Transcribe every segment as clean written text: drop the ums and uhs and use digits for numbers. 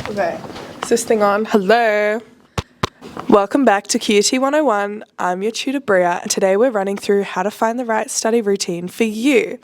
Okay, is this thing on? Hello. Welcome back to QUT 101. I'm your tutor Bria, and today we're running through how to find the right study routine for you.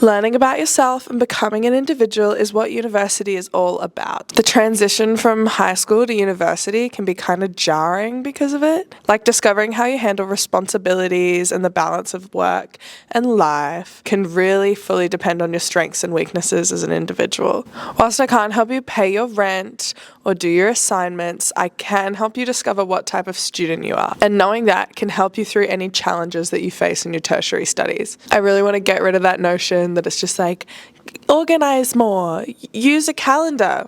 Learning about yourself and becoming an individual is what university is all about. The transition from high school to university can be kind of jarring because of it. Like discovering how you handle responsibilities and the balance of work and life can really fully depend on your strengths and weaknesses as an individual. Whilst I can't help you pay your rent or do your assignments, I can help you discover what type of student you are. And knowing that can help you through any challenges that you face in your tertiary studies. I really want to get rid of that notion that it's just like, organize more, use a calendar.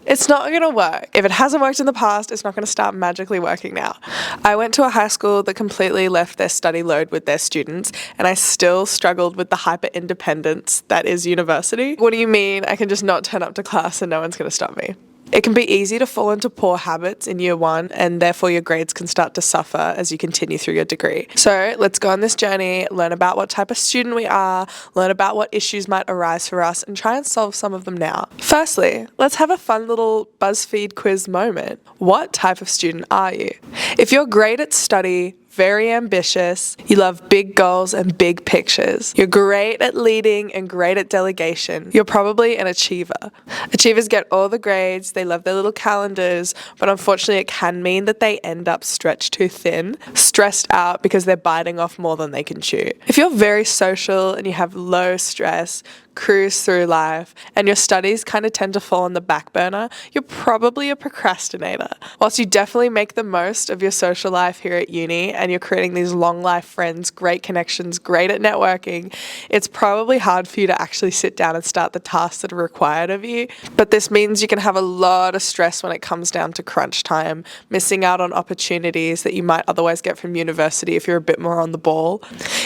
It's not going to work. If it hasn't worked in the past, it's not going to start magically working now. I went to a high school that completely left their study load with their students, and I still struggled with the hyper-independence that is university. What do you mean I can just not turn up to class and no one's going to stop me? It can be easy to fall into poor habits in year one, and therefore your grades can start to suffer as you continue through your degree. So let's go on this journey, learn about what type of student we are, learn about what issues might arise for us, and try and solve some of them now. Firstly, let's have a fun little BuzzFeed quiz moment. What type of student are you? If you're great at study, very ambitious, you love big goals and big pictures, you're great at leading and great at delegation, you're probably an achiever. Achievers get all the grades, they love their little calendars, but unfortunately it can mean that they end up stretched too thin, stressed out because they're biting off more than they can chew. If you're very social and you have low stress, cruise through life, and your studies kind of tend to fall on the back burner, you're probably a procrastinator. Whilst you definitely make the most of your social life here at uni and you're creating these long life friends, great connections, great at networking, it's probably hard for you to actually sit down and start the tasks that are required of you. But this means you can have a lot of stress when it comes down to crunch time, missing out on opportunities that you might otherwise get from university if you're a bit more on the ball.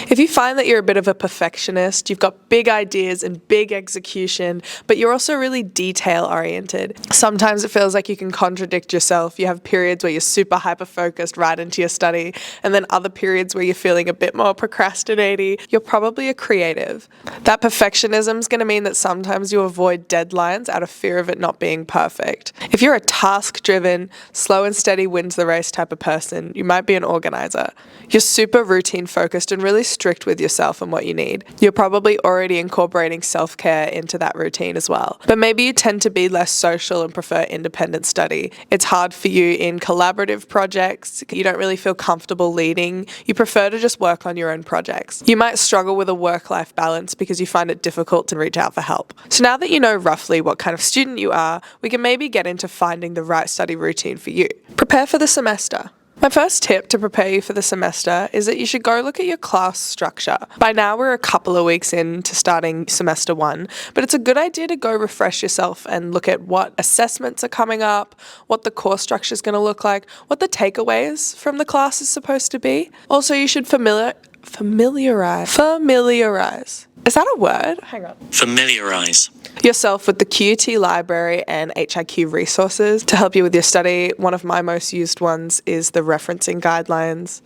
If you find that you're a bit of a perfectionist, you've got big ideas and big execution, but you're also really detail oriented. Sometimes it feels like you can contradict yourself. You have periods where you're super hyper focused right into your study, and then other periods where you're feeling a bit more procrastinating. You're probably a creative. That perfectionism is going to mean that sometimes you avoid deadlines out of fear of it not being perfect. If you're a task driven, slow and steady wins the race type of person, you might be an organizer. You're super routine focused and really strict with yourself and what you need. You're probably already incorporating self-care into that routine as well. But maybe you tend to be less social and prefer independent study. It's hard for you in collaborative projects. You don't really feel comfortable leading. You prefer to just work on your own projects. You might struggle with a work-life balance because you find it difficult to reach out for help. So now that you know roughly what kind of student you are, we can maybe get into finding the right study routine for you. Prepare for the semester. My first tip to prepare you for the semester is that you should go look at your class structure. By now we're a couple of weeks into starting semester one, but it's a good idea to go refresh yourself and look at what assessments are coming up, what the course structure is going to look like, what the takeaways from the class is supposed to be. Also, you should familiarize. Is that a word? Hang on. Familiarize yourself with the QUT library and HIQ resources to help you with your study. One of my most used ones is the referencing guidelines.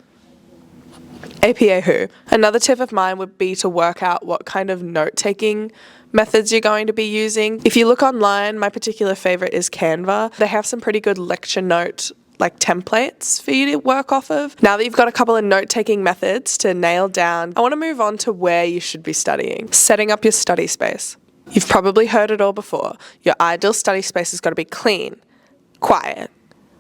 APA Who. Another tip of mine would be to work out what kind of note-taking methods you're going to be using. If you look online, my particular favorite is Canva. They have some pretty good lecture note templates for you to work off of. Now that you've got a couple of note-taking methods to nail down, I want to move on to where you should be studying. Setting up your study space. You've probably heard it all before. Your ideal study space has got to be clean, quiet,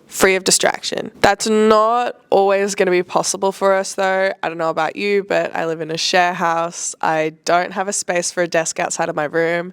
free of distraction. That's not always going to be possible for us though. I don't know about you, but I live in a share house. I don't have a space for a desk outside of my room,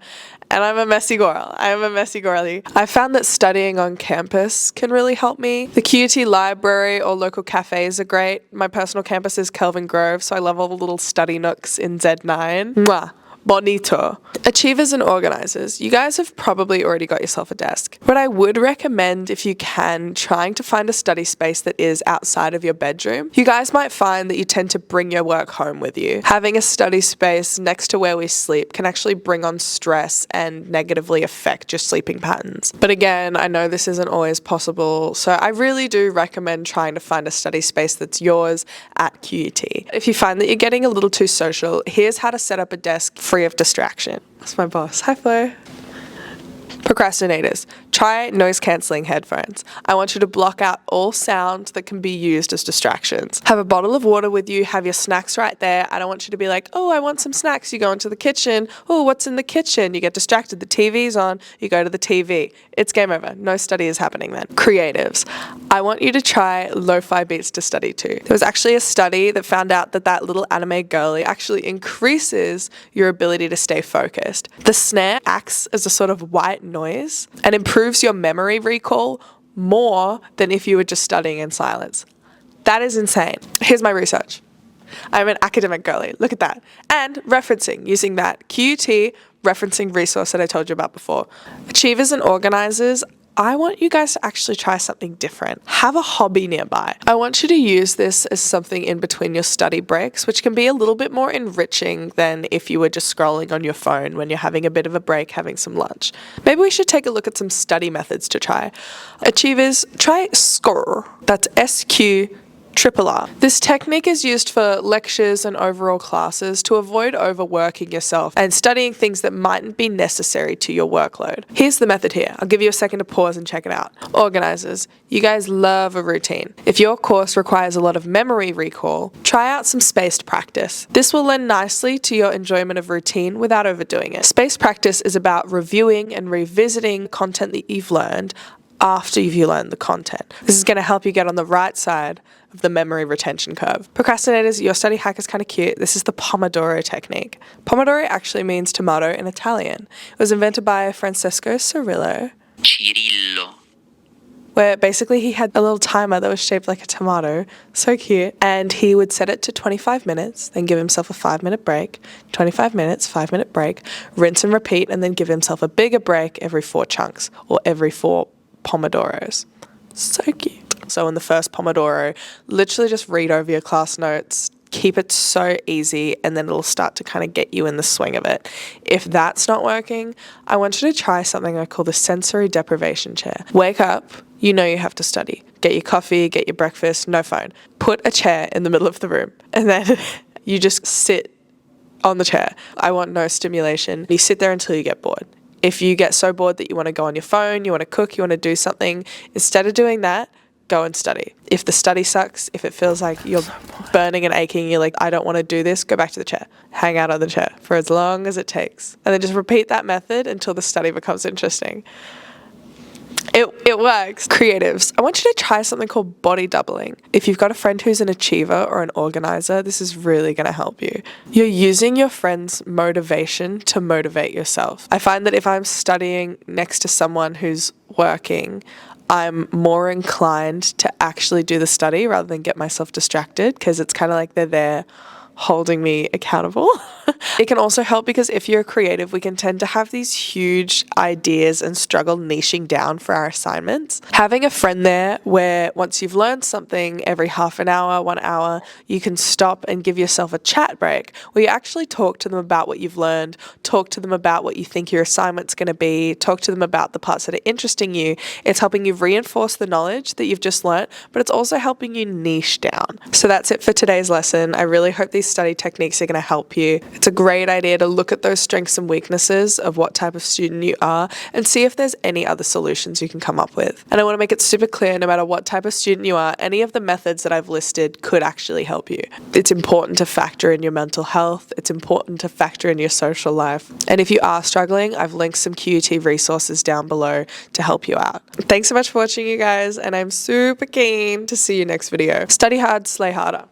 and I'm a messy girl. I am a messy girly. I found that studying on campus can really help me. The QUT library or local cafes are great. My personal campus is Kelvin Grove, so I love all the little study nooks in Z9. Mwah. Bonito. Achievers and organisers, you guys have probably already got yourself a desk. But I would recommend, if you can, trying to find a study space that is outside of your bedroom. You guys might find that you tend to bring your work home with you. Having a study space next to where we sleep can actually bring on stress and negatively affect your sleeping patterns. But again, I know this isn't always possible, so I really do recommend trying to find a study space that's yours at QUT. If you find that you're getting a little too social, here's how to set up a desk free of distraction. That's my boss. Hi, Flo. Procrastinators. Try noise cancelling headphones. I want you to block out all sound that can be used as distractions. Have a bottle of water with you, have your snacks right there. I don't want you to be like, oh, I want some snacks. You go into the kitchen. Oh, what's in the kitchen? You get distracted. The TV's on. You go to the TV. It's game over. No study is happening then. Creatives. I want you to try lo-fi beats to study to. There was actually a study that found out that little anime girly actually increases your ability to stay focused. The snare acts as a sort of white noise and improves your memory recall more than if you were just studying in silence. That is insane. Here's my research. I'm an academic girly. Look at that. And referencing, using that QUT referencing resource that I told you about before. Achievers and organisers, I want you guys to actually try something different. Have a hobby nearby. I want you to use this as something in between your study breaks, which can be a little bit more enriching than if you were just scrolling on your phone when you're having a bit of a break, having some lunch. Maybe we should take a look at some study methods to try. Achievers, try SQR. That's SQRR. This technique is used for lectures and overall classes to avoid overworking yourself and studying things that mightn't be necessary to your workload. Here's the method here. I'll give you a second to pause and check it out. Organisers, you guys love a routine. If your course requires a lot of memory recall, try out some spaced practice. This will lend nicely to your enjoyment of routine without overdoing it. Spaced practice is about reviewing and revisiting content that you've learned after you've learned the content. This is going to help you get on the right side of the memory retention curve. Procrastinators, your study hack is kind of cute. This is the Pomodoro technique. Pomodoro actually means tomato in Italian. It was invented by Francesco Cirillo, where basically he had a little timer that was shaped like a tomato. So cute. And he would set it to 25 minutes, then give himself a 5-minute break, 25 minutes, 5-minute break, rinse and repeat, and then give himself a bigger break every 4 chunks or every 4 Pomodoros. So cute. So in the first Pomodoro, literally just read over your class notes, keep it so easy, and then it'll start to kind of get you in the swing of it. If that's not working, I want you to try something I call the sensory deprivation chair. Wake up, you know you have to study. Get your coffee, get your breakfast, no phone. Put a chair in the middle of the room, and then you just sit on the chair. I want no stimulation. You sit there until you get bored. If you get so bored that you want to go on your phone, you want to cook, you want to do something, instead of doing that, go and study. If the study sucks, if it feels like you're burning and aching, you're like, I don't want to do this, go back to the chair. Hang out on the chair for as long as it takes. And then just repeat that method until the study becomes interesting. It works. Creatives, I want you to try something called body doubling. If you've got a friend who's an achiever or an organizer, this is really going to help you. You're using your friend's motivation to motivate yourself. I find that if I'm studying next to someone who's working, I'm more inclined to actually do the study rather than get myself distracted, because it's kind of like they're there holding me accountable. It can also help because if you're a creative, we can tend to have these huge ideas and struggle niching down for our assignments. Having a friend there where once you've learned something, every half an hour, 1 hour, you can stop and give yourself a chat break where you actually talk to them about what you've learned, talk to them about what you think your assignment's going to be, talk to them about the parts that are interesting you. It's helping you reinforce the knowledge that you've just learnt, but it's also helping you niche down. So that's it for today's lesson. I really hope these study techniques are going to help you. It's a great idea to look at those strengths and weaknesses of what type of student you are and see if there's any other solutions you can come up with. And I want to make it super clear, no matter what type of student you are, any of the methods that I've listed could actually help you. It's important to factor in your mental health. It's important to factor in your social life. And if you are struggling, I've linked some QUT resources down below to help you out. Thanks so much for watching, you guys, and I'm super keen to see you next video. Study hard, slay harder.